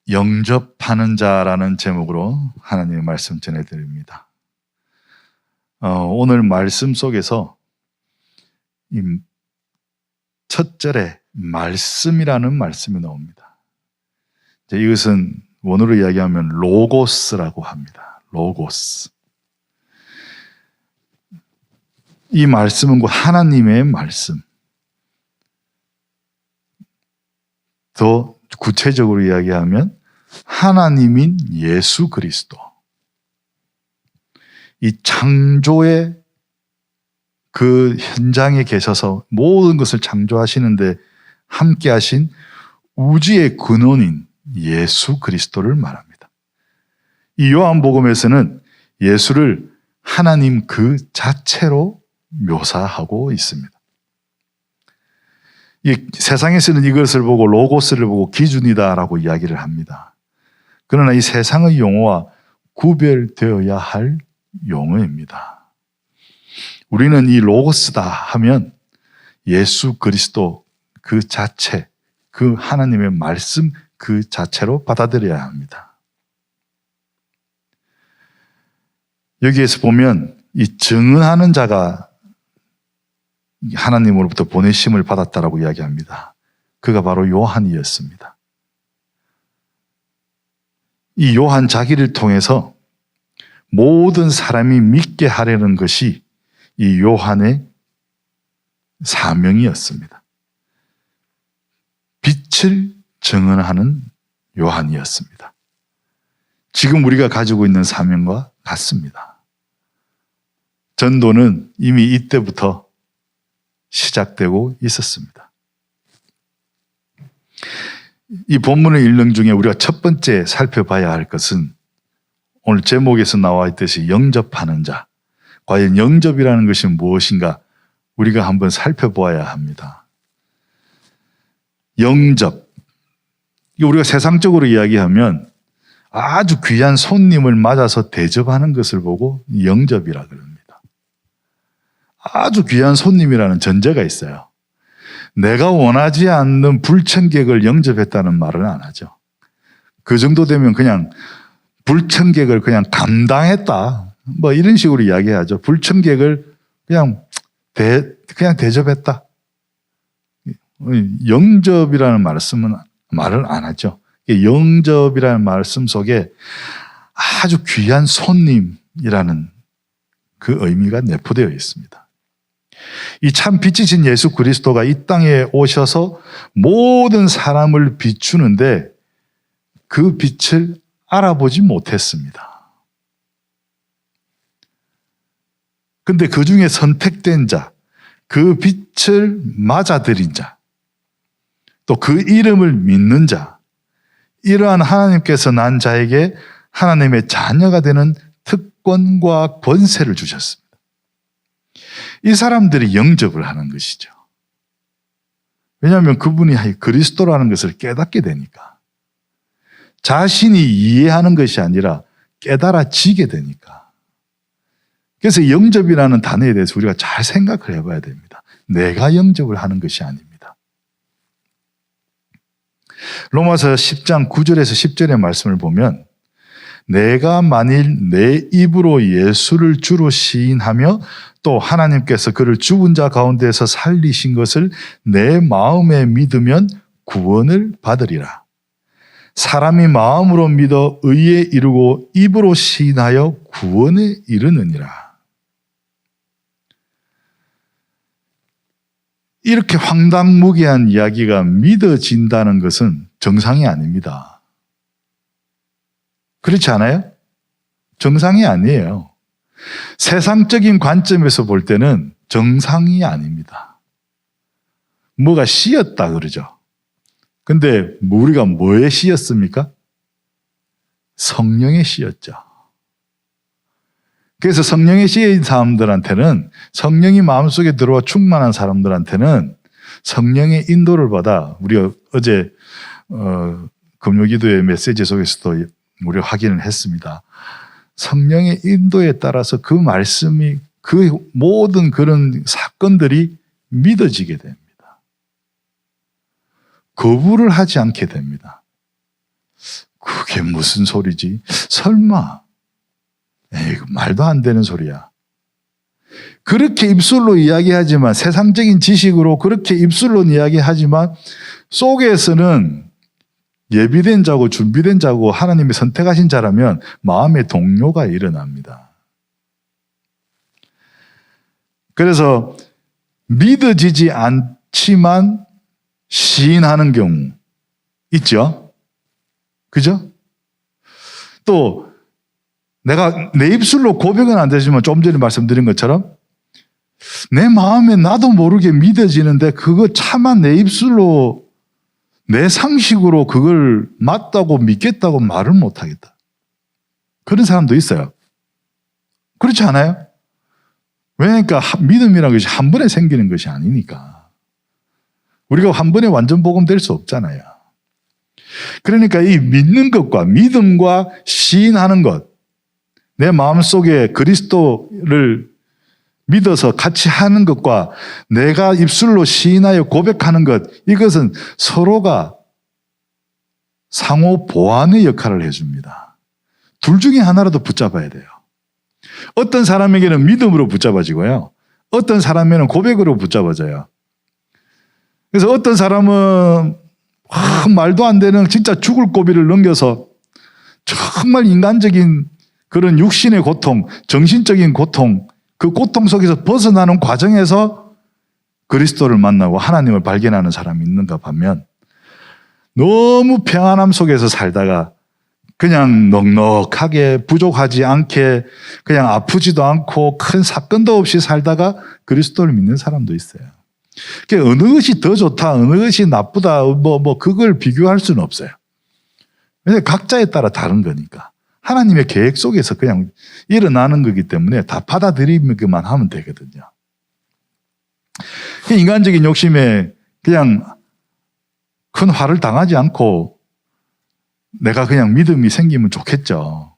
영접하는 자라는 제목으로 하나님의 말씀 전해드립니다. 오늘 말씀 속에서 이 첫 절에 말씀이라는 말씀이 나옵니다. 이것은 원어로 이야기하면 로고스라고 합니다. 로고스. 이 말씀은 곧 하나님의 말씀. 더 구체적으로 이야기하면 하나님인 예수 그리스도. 이 창조의 그 현장에 계셔서 모든 것을 창조하시는데 함께 하신 우주의 근원인 예수 그리스도를 말합니다. 이 요한복음에서는 예수를 하나님 그 자체로 묘사하고 있습니다. 이 세상에서는 이것을 보고 로고스를 보고 기준이다라고 이야기를 합니다. 그러나 이 세상의 용어와 구별되어야 할 용어입니다. 우리는 이 로고스다 하면 예수 그리스도 그 자체, 그 하나님의 말씀 그 자체로 받아들여야 합니다. 여기에서 보면 이 증언하는 자가 하나님으로부터 보내심을 받았다라고 이야기합니다. 그가 바로 요한이었습니다. 이 요한 자기를 통해서 모든 사람이 믿게 하려는 것이 이 요한의 사명이었습니다. 빛을 증언하는 요한이었습니다. 지금 우리가 가지고 있는 사명과 같습니다. 전도는 이미 이때부터 시작되고 있었습니다. 이 본문을 읽는 중에 우리가 첫 번째 살펴봐야 할 것은 오늘 제목에서 나와 있듯이 영접하는 자. 과연 영접이라는 것이 무엇인가 우리가 한번 살펴보아야 합니다. 영접. 우리가 세상적으로 이야기하면 아주 귀한 손님을 맞아서 대접하는 것을 보고 영접이라 그럽니다. 아주 귀한 손님이라는 전제가 있어요. 내가 원하지 않는 불청객을 영접했다는 말은 안 하죠. 그 정도 되면 그냥 불청객을 그냥 감당했다. 뭐 이런 식으로 이야기하죠. 불청객을 그냥 대접했다. 영접이라는 말을 안 하죠. 영접이라는 말씀 속에 아주 귀한 손님이라는 그 의미가 내포되어 있습니다. 이 참 빛이신 예수 그리스도가 이 땅에 오셔서 모든 사람을 비추는데 그 빛을 알아보지 못했습니다. 근데 그 중에 선택된 자, 그 빛을 맞아들인 자, 또 그 이름을 믿는 자, 이러한 하나님께서 난 자에게 하나님의 자녀가 되는 특권과 권세를 주셨습니다. 이 사람들이 영접을 하는 것이죠. 왜냐하면 그분이 그리스도라는 것을 깨닫게 되니까. 자신이 이해하는 것이 아니라 깨달아지게 되니까. 그래서 영접이라는 단어에 대해서 우리가 잘 생각을 해봐야 됩니다. 내가 영접을 하는 것이 아닙니다. 로마서 10장 9절에서 10절의 말씀을 보면 내가 만일 내 입으로 예수를 주로 시인하며 또 하나님께서 그를 죽은 자 가운데서 살리신 것을 내 마음에 믿으면 구원을 받으리라. 사람이 마음으로 믿어 의에 이르고 입으로 시인하여 구원에 이르느니라. 이렇게 황당무계한 이야기가 믿어진다는 것은 정상이 아닙니다. 그렇지 않아요? 정상이 아니에요. 세상적인 관점에서 볼 때는 정상이 아닙니다. 뭐가 씌었다 그러죠. 근데 우리가 뭐에 씌었습니까? 성령에 씌었죠. 그래서 성령에 씌인 사람들한테는, 성령이 마음속에 들어와 충만한 사람들한테는 성령의 인도를 받아, 우리가 어제 금요기도의 메시지 속에서도 우리가 확인을 했습니다. 성령의 인도에 따라서 그 말씀이, 그 모든 그런 사건들이 믿어지게 됩니다. 거부를 하지 않게 됩니다. 그게 무슨 소리지? 설마. 에이, 말도 안 되는 소리야. 그렇게 입술로 이야기하지만, 세상적인 지식으로 그렇게 입술로 이야기하지만 속에서는 예비된 자고 준비된 자고 하나님이 선택하신 자라면 마음의 동요가 일어납니다. 그래서 믿어지지 않지만 시인하는 경우 있죠? 그죠? 또 내가 내 입술로 고백은 안 되지만 좀 전에 말씀드린 것처럼 내 마음에 나도 모르게 믿어지는데 그거 차마 내 입술로 내 상식으로 그걸 맞다고 믿겠다고 말을 못하겠다. 그런 사람도 있어요. 그렇지 않아요? 왜냐니까 믿음이라는 것이 한 번에 생기는 것이 아니니까. 우리가 한 번에 완전 복음될 수 없잖아요. 그러니까 이 믿는 것과 믿음과 시인하는 것, 내 마음속에 그리스도를 믿어서 같이 하는 것과 내가 입술로 시인하여 고백하는 것, 이것은 서로가 상호 보완의 역할을 해줍니다. 둘 중에 하나라도 붙잡아야 돼요. 어떤 사람에게는 믿음으로 붙잡아지고요. 어떤 사람에게는 고백으로 붙잡아져요. 그래서 어떤 사람은 말도 안 되는 진짜 죽을 고비를 넘겨서 정말 인간적인 그런 육신의 고통, 정신적인 고통, 그 고통 속에서 벗어나는 과정에서 그리스도를 만나고 하나님을 발견하는 사람이 있는가 반면 너무 평안함 속에서 살다가 그냥 넉넉하게 부족하지 않게 그냥 아프지도 않고 큰 사건도 없이 살다가 그리스도를 믿는 사람도 있어요. 그러니까 어느 것이 더 좋다, 어느 것이 나쁘다, 그걸 비교할 수는 없어요. 왜냐하면 각자에 따라 다른 거니까. 하나님의 계획 속에서 그냥 일어나는 거기 때문에 다 받아들이기만 하면 되거든요. 인간적인 욕심에 그냥 큰 화를 당하지 않고 내가 그냥 믿음이 생기면 좋겠죠.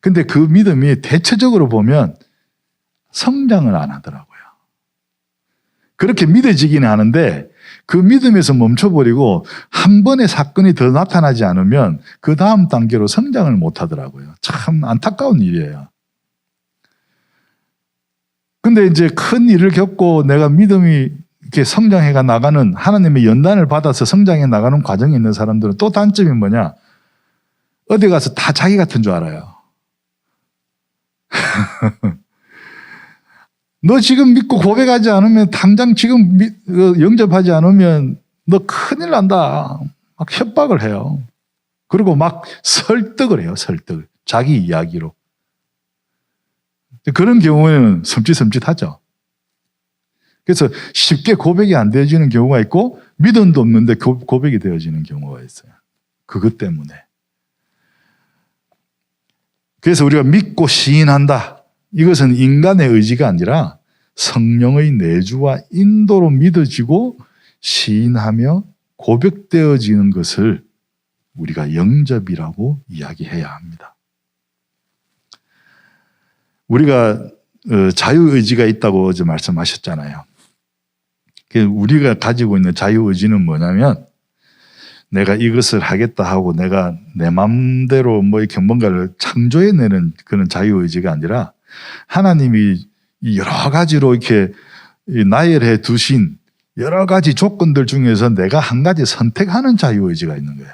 근데 그 믿음이 대체적으로 보면 성장을 안 하더라고요. 그렇게 믿어지기는 하는데 그 믿음에서 멈춰버리고 한 번의 사건이 더 나타나지 않으면 그 다음 단계로 성장을 못 하더라고요. 참 안타까운 일이에요. 근데 이제 큰 일을 겪고 내가 믿음이 이렇게 성장해가 나가는 하나님의 연단을 받아서 성장해 나가는 과정에 있는 사람들은 또 단점이 뭐냐? 어디 가서 다 자기 같은 줄 알아요. 너 지금 믿고 고백하지 않으면 당장 지금 영접하지 않으면 너 큰일 난다. 막 협박을 해요. 그리고 막 설득을 해요. 설득을. 자기 이야기로. 그런 경우에는 섬찟섬찟하죠. 그래서 쉽게 고백이 안 되어지는 경우가 있고 믿음도 없는데 고백이 되어지는 경우가 있어요. 그것 때문에. 그래서 우리가 믿고 시인한다. 이것은 인간의 의지가 아니라 성령의 내주와 인도로 믿어지고 시인하며 고백되어지는 것을 우리가 영접이라고 이야기해야 합니다. 우리가 자유의지가 있다고 어제 말씀하셨잖아요. 우리가 가지고 있는 자유의지는 뭐냐면 내가 이것을 하겠다 하고 내가 내 마음대로 이렇게 뭔가를 창조해내는 그런 자유의지가 아니라 하나님이 여러 가지로 이렇게 나열해 두신 여러 가지 조건들 중에서 내가 한 가지 선택하는 자유의지가 있는 거예요.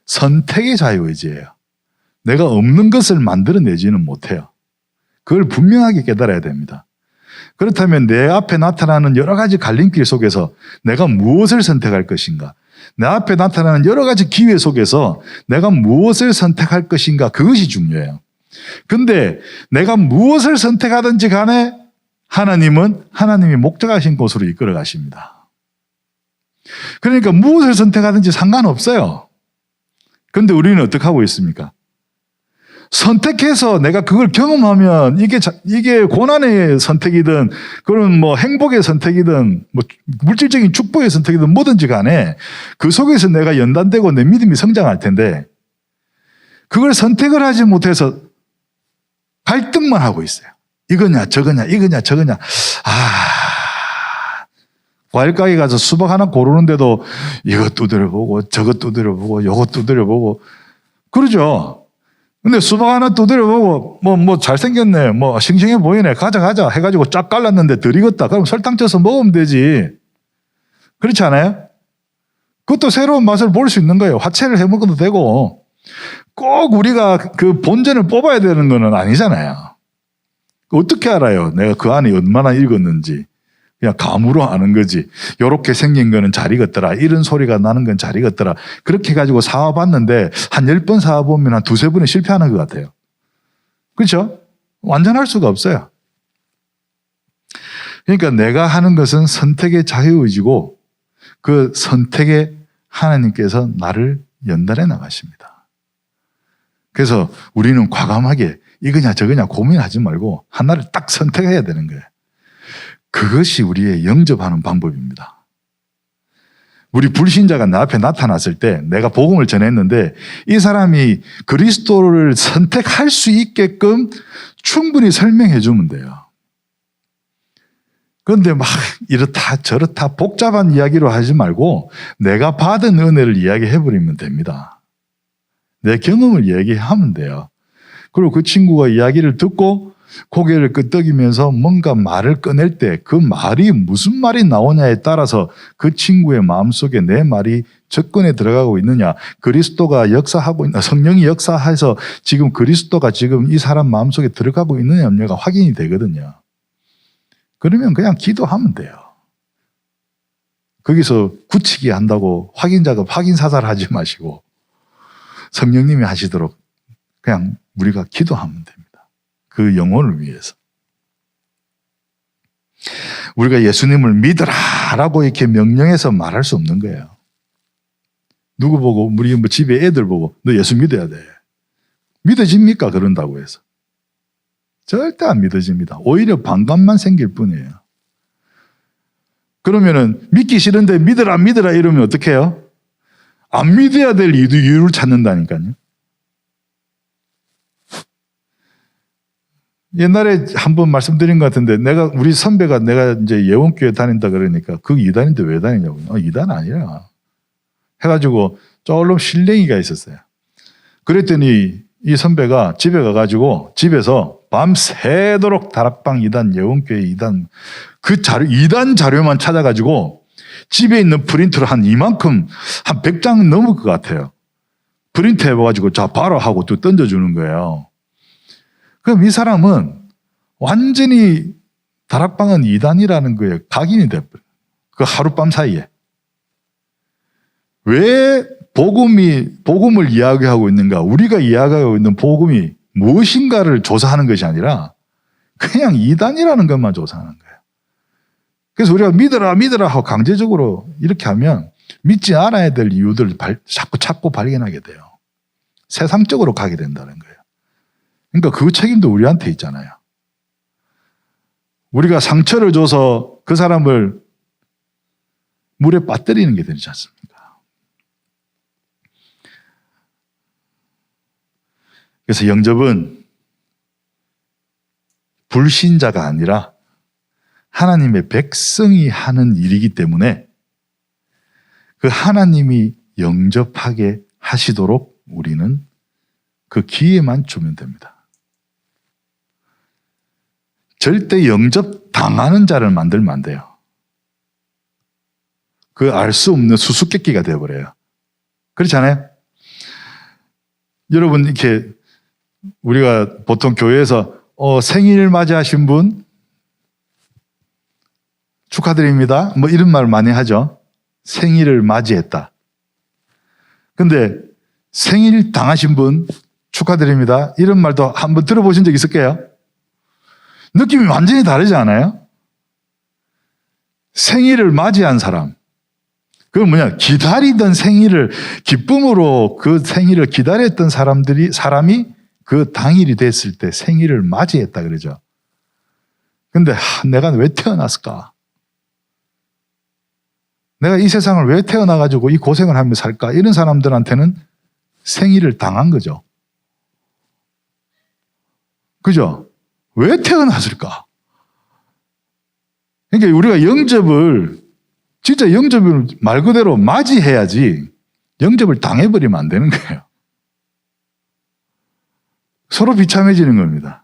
선택의 자유의지예요. 내가 없는 것을 만들어내지는 못해요. 그걸 분명하게 깨달아야 됩니다. 그렇다면 내 앞에 나타나는 여러 가지 갈림길 속에서 내가 무엇을 선택할 것인가? 내 앞에 나타나는 여러 가지 기회 속에서 내가 무엇을 선택할 것인가? 그것이 중요해요. 근데 내가 무엇을 선택하든지 간에 하나님은 하나님이 목적하신 곳으로 이끌어 가십니다. 그러니까 무엇을 선택하든지 상관없어요. 그런데 우리는 어떻게 하고 있습니까? 선택해서 내가 그걸 경험하면 이게 고난의 선택이든 그런 행복의 선택이든 물질적인 축복의 선택이든 뭐든지 간에 그 속에서 내가 연단되고 내 믿음이 성장할 텐데 그걸 선택을 하지 못해서 갈등만 하고 있어요. 이거냐 저거냐 이거냐 저거냐. 과일 가게 가서 수박 하나 고르는데도 이것 두드려보고 저것 두드려보고 요것 두드려보고 그러죠. 근데 수박 하나 두드려보고 뭐 잘생겼네, 뭐 싱싱해 보이네, 가자 해가지고 쫙 갈랐는데 덜 익었다. 그럼 설탕 쳐서 먹으면 되지. 그렇지 않아요? 그것도 새로운 맛을 볼 수 있는 거예요. 화채를 해 먹어도 되고 꼭 우리가 그 본전을 뽑아야 되는 건 아니잖아요. 어떻게 알아요? 내가 그 안에 얼마나 익었는지. 그냥 감으로 아는 거지. 요렇게 생긴 거는 잘 익었더라. 이런 소리가 나는 건 잘 익었더라. 그렇게 해가지고 사와봤는데 한 10번 사와보면 한 2-3번에 실패하는 것 같아요. 그렇죠? 완전할 수가 없어요. 그러니까 내가 하는 것은 선택의 자유의지고 그 선택에 하나님께서 나를 연달아 나가십니다. 그래서 우리는 과감하게 이거냐 저거냐 고민하지 말고 하나를 딱 선택해야 되는 거예요. 그것이 우리의 영접하는 방법입니다. 우리 불신자가 내 앞에 나타났을 때 내가 복음을 전했는데 이 사람이 그리스도를 선택할 수 있게끔 충분히 설명해 주면 돼요. 그런데 막 이렇다 저렇다 복잡한 이야기로 하지 말고 내가 받은 은혜를 이야기해 버리면 됩니다. 내 경험을 이야기하면 돼요. 그리고 그 친구가 이야기를 듣고 고개를 끄덕이면서 뭔가 말을 꺼낼 때 그 말이 무슨 말이 나오냐에 따라서 그 친구의 마음속에 내 말이 접근에 들어가고 있느냐, 그리스도가 역사하고 있나, 성령이 역사해서 지금 그리스도가 지금 이 사람 마음속에 들어가고 있느냐 없느냐가 확인이 되거든요. 그러면 그냥 기도하면 돼요. 거기서 굳히기 한다고 확인 작업, 확인 사살 하지 마시고 성령님이 하시도록 그냥 우리가 기도하면 됩니다. 그 영혼을 위해서. 우리가 예수님을 믿으라라고 이렇게 명령해서 말할 수 없는 거예요. 누구 보고, 우리 뭐 집에 애들 보고 너 예수 믿어야 돼. 믿어집니까? 그런다고 해서. 절대 안 믿어집니다. 오히려 반감만 생길 뿐이에요. 그러면은 믿기 싫은데 믿으라 이러면 어떻게 해요? 안 믿어야 될 이유를 찾는다니까요. 옛날에 한번 말씀드린 것 같은데 우리 선배가 내가 이제 예원교회 다닌다 그러니까 그 이단인데 왜 다니냐고. 이단 아니라 해가지고 조금 실랭이가 있었어요. 그랬더니 이 선배가 집에 가가지고 집에서 밤새도록 다락방 이단, 예원교회 이단 이단 자료만 찾아가지고 집에 있는 프린터를 한 이만큼 한 100장 넘을 것 같아요. 프린트 해봐가지고 자 봐라 하고 또 던져주는 거예요. 그럼 이 사람은 완전히 다락방은 이단이라는 거에 각인이 돼버려요. 그 하룻밤 사이에. 왜 복음을 이야기하고 있는가? 우리가 이야기하고 있는 복음이 무엇인가를 조사하는 것이 아니라 그냥 이단이라는 것만 조사하는 거예요. 그래서 우리가 믿어라 하고 강제적으로 이렇게 하면 믿지 않아야 될 이유들을 자꾸 찾고 발견하게 돼요. 세상적으로 가게 된다는 거예요. 그러니까 그 책임도 우리한테 있잖아요. 우리가 상처를 줘서 그 사람을 물에 빠뜨리는 게 되지 않습니까? 그래서 영접은 불신자가 아니라 하나님의 백성이 하는 일이기 때문에 그 하나님이 영접하게 하시도록 우리는 그 기회만 주면 됩니다. 절대 영접 당하는 자를 만들면 안 돼요. 그 알 수 없는 수수께끼가 되어버려요. 그렇지 않아요? 여러분 이렇게 우리가 보통 교회에서 생일 맞이하신 분 축하드립니다. 뭐 이런 말 많이 하죠. 생일을 맞이했다. 근데 생일 당하신 분 축하드립니다. 이런 말도 한번 들어보신 적 있을게요? 느낌이 완전히 다르지 않아요? 생일을 맞이한 사람. 그건 뭐냐? 기다리던 생일을, 기쁨으로 그 생일을 기다렸던 사람이 그 당일이 됐을 때 생일을 맞이했다 그러죠. 근데 내가 왜 태어났을까? 내가 이 세상을 왜 태어나가지고 이 고생을 하며 살까? 이런 사람들한테는 생일을 당한 거죠. 그죠? 왜 태어났을까? 그러니까 우리가 진짜 영접을 말 그대로 맞이해야지 영접을 당해버리면 안 되는 거예요. 서로 비참해지는 겁니다.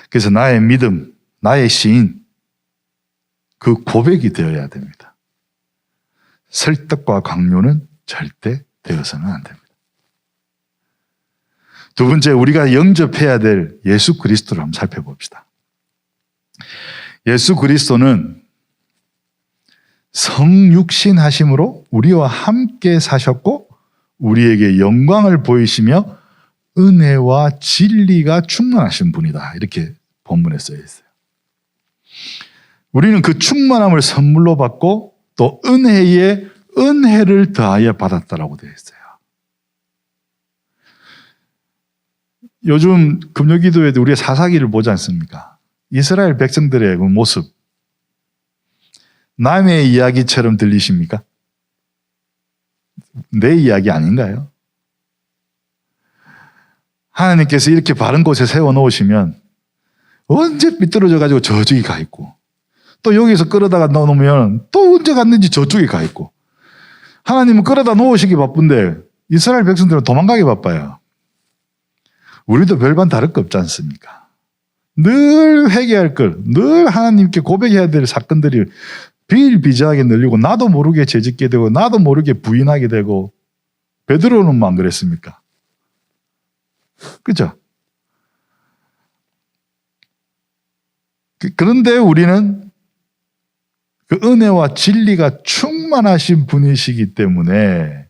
그래서 나의 믿음, 나의 시인, 그 고백이 되어야 됩니다. 설득과 강요는 절대 되어서는 안 됩니다. 두 번째, 우리가 영접해야 될 예수 그리스도를 한번 살펴봅시다. 예수 그리스도는 성육신 하심으로 우리와 함께 사셨고 우리에게 영광을 보이시며 은혜와 진리가 충만하신 분이다. 이렇게 본문에 써 있어요. 우리는 그 충만함을 선물로 받고 또 은혜에 은혜를 더하여 받았다라고 되어 있어요. 요즘 금요기도에도 우리가 사사기를 보지 않습니까? 이스라엘 백성들의 그 모습, 남의 이야기처럼 들리십니까? 내 이야기 아닌가요? 하나님께서 이렇게 바른 곳에 세워놓으시면 언제 삐뚤어져 가지고 저쪽에 가 있고 또 여기서 끌어다가 넣어놓으면 또 언제 갔는지 저쪽에 가 있고 하나님은 끌어다 놓으시기 바쁜데 이스라엘 백성들은 도망가기 바빠요. 우리도 별반 다를 거 없지 않습니까? 늘 회개할 걸, 늘 하나님께 고백해야 될 사건들이 비일비재하게 늘리고 나도 모르게 죄짓게 되고 나도 모르게 부인하게 되고 베드로는 안 그랬습니까? 그죠? 그런데 우리는 그 은혜와 진리가 충만하신 분이시기 때문에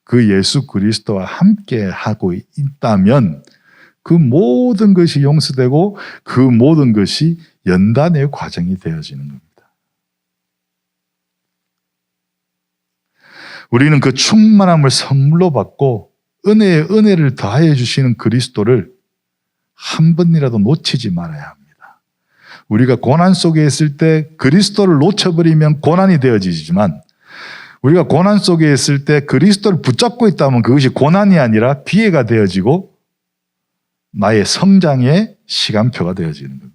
그 예수 그리스도와 함께 하고 있다면 그 모든 것이 용서되고 그 모든 것이 연단의 과정이 되어지는 겁니다. 우리는 그 충만함을 선물로 받고 은혜에 은혜를 더하여 주시는 그리스도를 한 번이라도 놓치지 말아야 합니다. 우리가 고난 속에 있을 때 그리스도를 놓쳐버리면 고난이 되어지지만 우리가 고난 속에 있을 때 그리스도를 붙잡고 있다면 그것이 고난이 아니라 기회가 되어지고 나의 성장의 시간표가 되어지는 겁니다.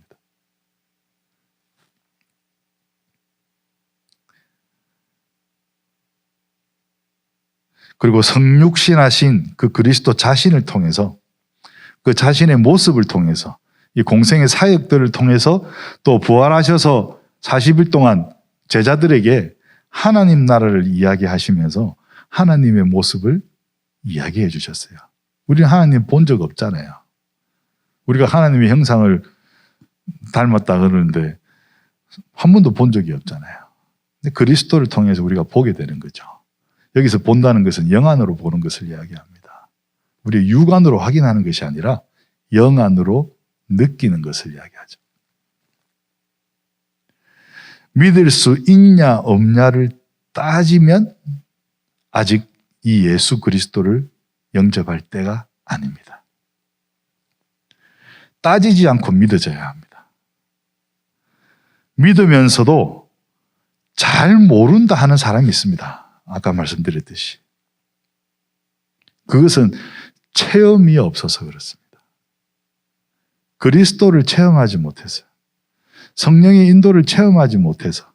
그리고 성육신하신 그 그리스도 자신을 통해서 그 자신의 모습을 통해서 이 공생의 사역들을 통해서 또 부활하셔서 40일 동안 제자들에게 하나님 나라를 이야기하시면서 하나님의 모습을 이야기해 주셨어요. 우리는 하나님 본 적 없잖아요. 우리가 하나님의 형상을 닮았다 그러는데 한 번도 본 적이 없잖아요. 근데 그리스도를 통해서 우리가 보게 되는 거죠. 여기서 본다는 것은 영안으로 보는 것을 이야기합니다. 우리 육안으로 확인하는 것이 아니라 영안으로 느끼는 것을 이야기하죠. 믿을 수 있냐 없냐를 따지면 아직 이 예수 그리스도를 영접할 때가 아닙니다. 따지지 않고 믿어져야 합니다. 믿으면서도 잘 모른다 하는 사람이 있습니다. 아까 말씀드렸듯이. 그것은 체험이 없어서 그렇습니다. 그리스도를 체험하지 못해서, 성령의 인도를 체험하지 못해서,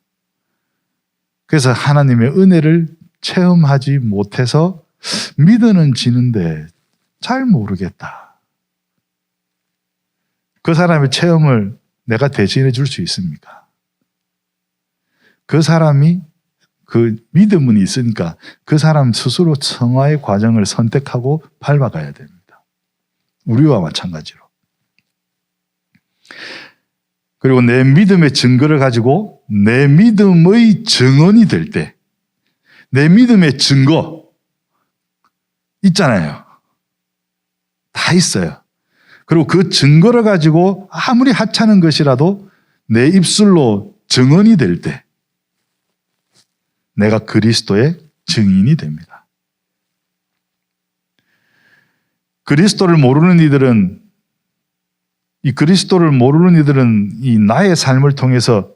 그래서 하나님의 은혜를 체험하지 못해서 믿어는 지는데 잘 모르겠다. 그 사람의 체험을 내가 대신해 줄 수 있습니까? 그 사람이 그 믿음은 있으니까 그 사람 스스로 성화의 과정을 선택하고 밟아가야 됩니다. 우리와 마찬가지로. 그리고 내 믿음의 증거를 가지고 내 믿음의 증언이 될 때, 내 믿음의 증거 있잖아요. 다 있어요. 그리고 그 증거를 가지고 아무리 하찮은 것이라도 내 입술로 증언이 될 때, 내가 그리스도의 증인이 됩니다. 그리스도를 모르는 이들은 이 나의 삶을 통해서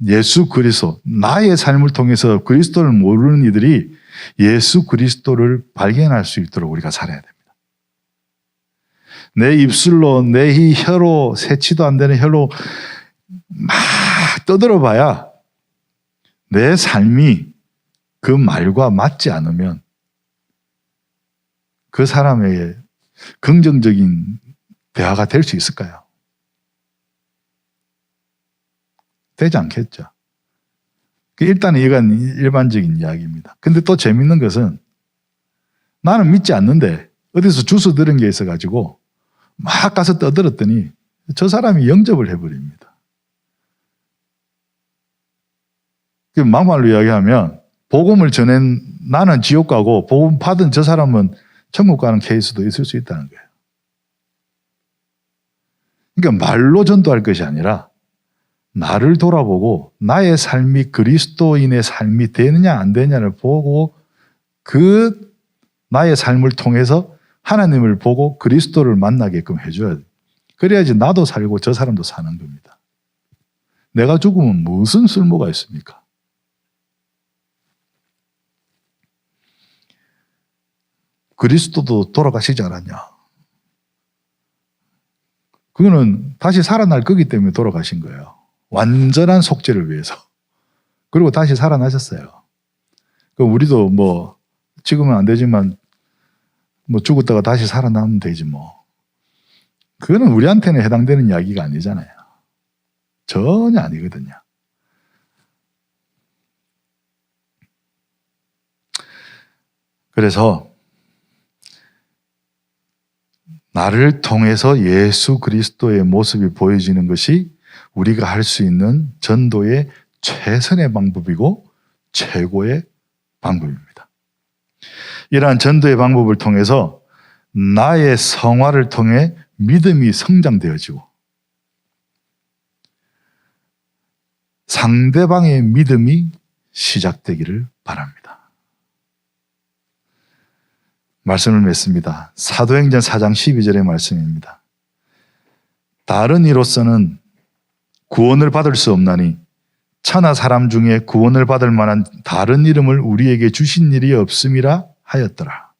예수 그리스도, 나의 삶을 통해서 그리스도를 모르는 이들이 예수 그리스도를 발견할 수 있도록 우리가 살아야 됩니다. 내 입술로, 내 혀로, 세치도 안 되는 혀로 막 떠들어봐야 내 삶이 그 말과 맞지 않으면 그 사람에게 긍정적인 대화가 될 수 있을까요? 되지 않겠죠. 일단은 이건 일반적인 이야기입니다. 근데 또 재밌는 것은 나는 믿지 않는데 어디서 주워 들은 게 있어가지고 막 가서 떠들었더니 저 사람이 영접을 해버립니다. 막말로 이야기하면 복음을 전한 나는 지옥 가고 복음 받은 저 사람은 천국 가는 케이스도 있을 수 있다는 거예요. 그러니까 말로 전도할 것이 아니라 나를 돌아보고 나의 삶이 그리스도인의 삶이 되느냐 안 되느냐를 보고 그 나의 삶을 통해서 하나님을 보고 그리스도를 만나게끔 해줘야 돼요. 그래야지 나도 살고 저 사람도 사는 겁니다. 내가 죽으면 무슨 쓸모가 있습니까? 그리스도도 돌아가시지 않았냐? 그거는 다시 살아날 거기 때문에 돌아가신 거예요. 완전한 속죄를 위해서. 그리고 다시 살아나셨어요. 그럼 우리도 뭐 지금은 안 되지만 뭐 죽었다가 다시 살아나면 되지 뭐. 그거는 우리한테는 해당되는 이야기가 아니잖아요. 전혀 아니거든요. 그래서 나를 통해서 예수 그리스도의 모습이 보여지는 것이 우리가 할 수 있는 전도의 최선의 방법이고 최고의 방법입니다. 이러한 전도의 방법을 통해서 나의 성화를 통해 믿음이 성장되어지고 상대방의 믿음이 시작되기를 바랍니다. 말씀을 맺습니다. 사도행전 4장 12절의 말씀입니다. 다른 이로서는 구원을 받을 수 없나니 천하 사람 중에 구원을 받을 만한 다른 이름을 우리에게 주신 일이 없음이라 하였더라.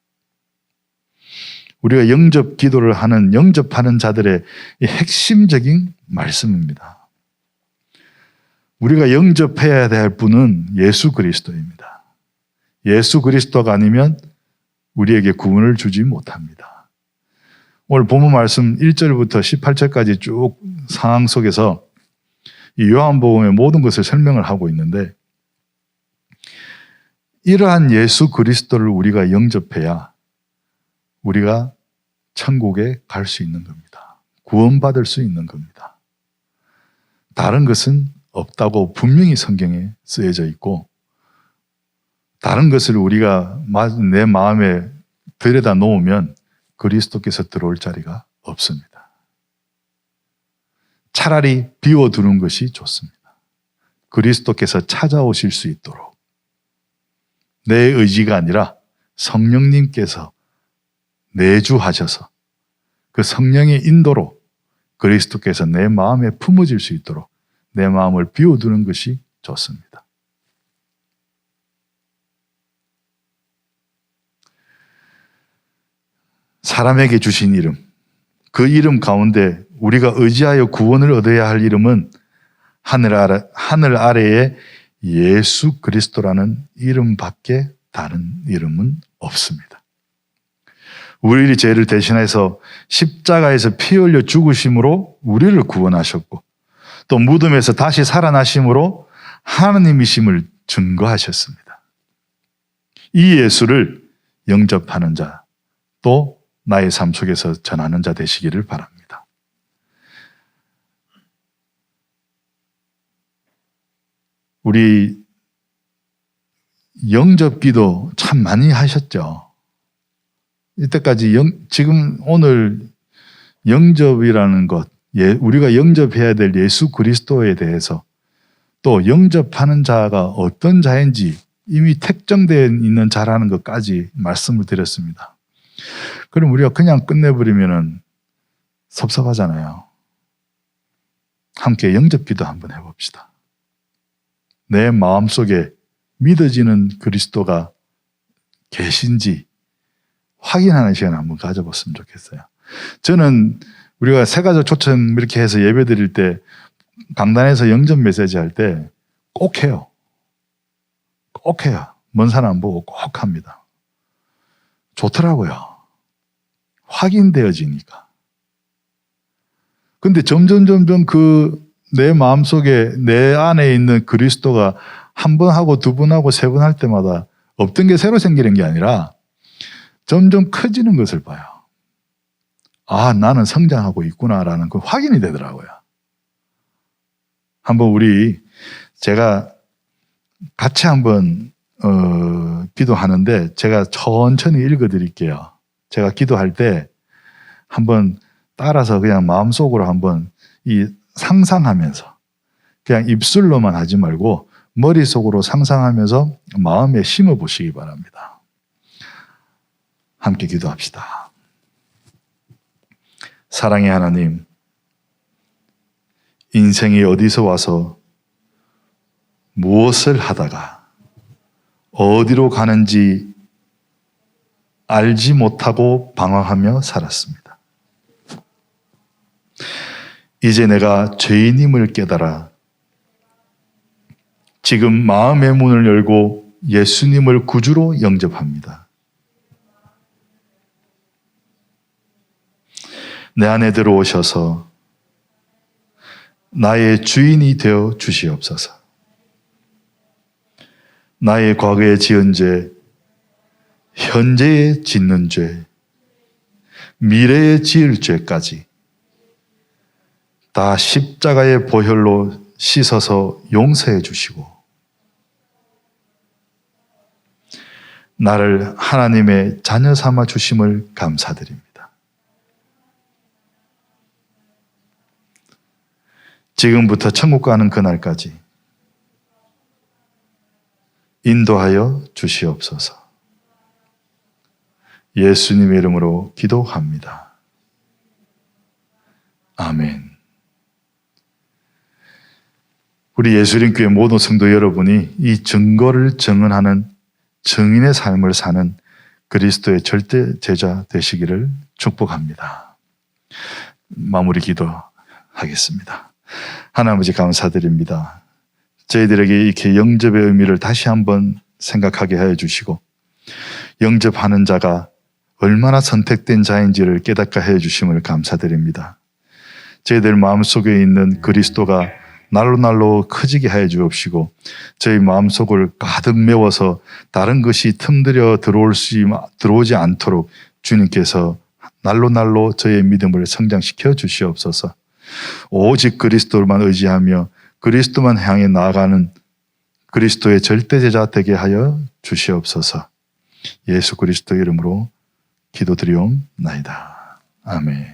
우리가 영접하는 자들의 핵심적인 말씀입니다. 우리가 영접해야 될 분은 예수 그리스도입니다. 예수 그리스도가 아니면 우리에게 구원을 주지 못합니다. 오늘 본문 말씀 1절부터 18절까지 쭉 상황 속에서 이 요한복음의 모든 것을 설명을 하고 있는데 이러한 예수 그리스도를 우리가 영접해야 우리가 천국에 갈 수 있는 겁니다. 구원받을 수 있는 겁니다. 다른 것은 없다고 분명히 성경에 쓰여져 있고 다른 것을 우리가 내 마음에 들여다 놓으면 그리스도께서 들어올 자리가 없습니다. 차라리 비워두는 것이 좋습니다. 그리스도께서 찾아오실 수 있도록 내 의지가 아니라 성령님께서 내주하셔서 그 성령의 인도로 그리스도께서 내 마음에 품어질 수 있도록 내 마음을 비워두는 것이 좋습니다. 사람에게 주신 이름, 그 이름 가운데 우리가 의지하여 구원을 얻어야 할 이름은 하늘 아래에 예수 그리스도라는 이름밖에 다른 이름은 없습니다. 우리의 죄를 대신해서 십자가에서 피 흘려 죽으심으로 우리를 구원하셨고 또 무덤에서 다시 살아나심으로 하나님이심을 증거하셨습니다. 이 예수를 영접하는 자, 또 나의 삶 속에서 전하는 자 되시기를 바랍니다. 우리 영접기도 참 많이 하셨죠. 이때까지 지금 오늘 영접이라는 것, 우리가 영접해야 될 예수 그리스도에 대해서 또 영접하는 자가 어떤 자인지 이미 택정되어 있는 자라는 것까지 말씀을 드렸습니다. 그럼 우리가 그냥 끝내버리면 섭섭하잖아요. 함께 영접기도 한번 해봅시다. 내 마음속에 믿어지는 그리스도가 계신지 확인하는 시간 한번 가져봤으면 좋겠어요. 저는 우리가 새가족 초청 이렇게 해서 예배 드릴 때 강단에서 영접 메시지 할 때 꼭 해요. 꼭 해요. 먼 사람 보고 꼭 합니다. 좋더라고요. 확인되어지니까. 근데 점점 내 마음속에 내 안에 있는 그리스도가 한 번 하고 두 번 하고 세 번 할 때마다 없던 게 새로 생기는 게 아니라 점점 커지는 것을 봐요. 아, 나는 성장하고 있구나라는 그 확인이 되더라고요. 한번 제가 같이 한번 기도하는데 제가 천천히 읽어드릴게요. 제가 기도할 때 한번 따라서 그냥 마음속으로 한번 상상하면서 그냥 입술로만 하지 말고 머릿속으로 상상하면서 마음에 심어 보시기 바랍니다. 함께 기도합시다. 사랑의 하나님, 인생이 어디서 와서 무엇을 하다가 어디로 가는지 알지 못하고 방황하며 살았습니다. 이제 내가 죄인임을 깨달아 지금 마음의 문을 열고 예수님을 구주로 영접합니다. 내 안에 들어오셔서 나의 주인이 되어 주시옵소서. 나의 과거에 지은 죄, 현재에 짓는 죄, 미래에 지을 죄까지 다 십자가의 보혈로 씻어서 용서해 주시고 나를 하나님의 자녀 삼아 주심을 감사드립니다. 지금부터 천국 가는 그날까지 인도하여 주시옵소서. 예수님의 이름으로 기도합니다. 아멘. 우리 예수님교회 모든 성도 여러분이 이 증거를 증언하는 증인의 삶을 사는 그리스도의 절대 제자 되시기를 축복합니다. 마무리 기도하겠습니다. 하나님 아버지 감사드립니다. 저희들에게 이렇게 영접의 의미를 다시 한번 생각하게 하여 주시고 영접하는 자가 얼마나 선택된 자인지를 깨닫게 하여 주심을 감사드립니다. 저희들 마음속에 있는 그리스도가 날로 커지게 하여 주옵시고 저희 마음속을 가득 메워서 다른 것이 틈들여 들어오지 않도록 주님께서 날로 저희의 믿음을 성장시켜 주시옵소서. 오직 그리스도만 의지하며 그리스도만 향해 나아가는 그리스도의 절대제자 되게 하여 주시옵소서. 예수 그리스도 이름으로 기도드리옵나이다. 아멘.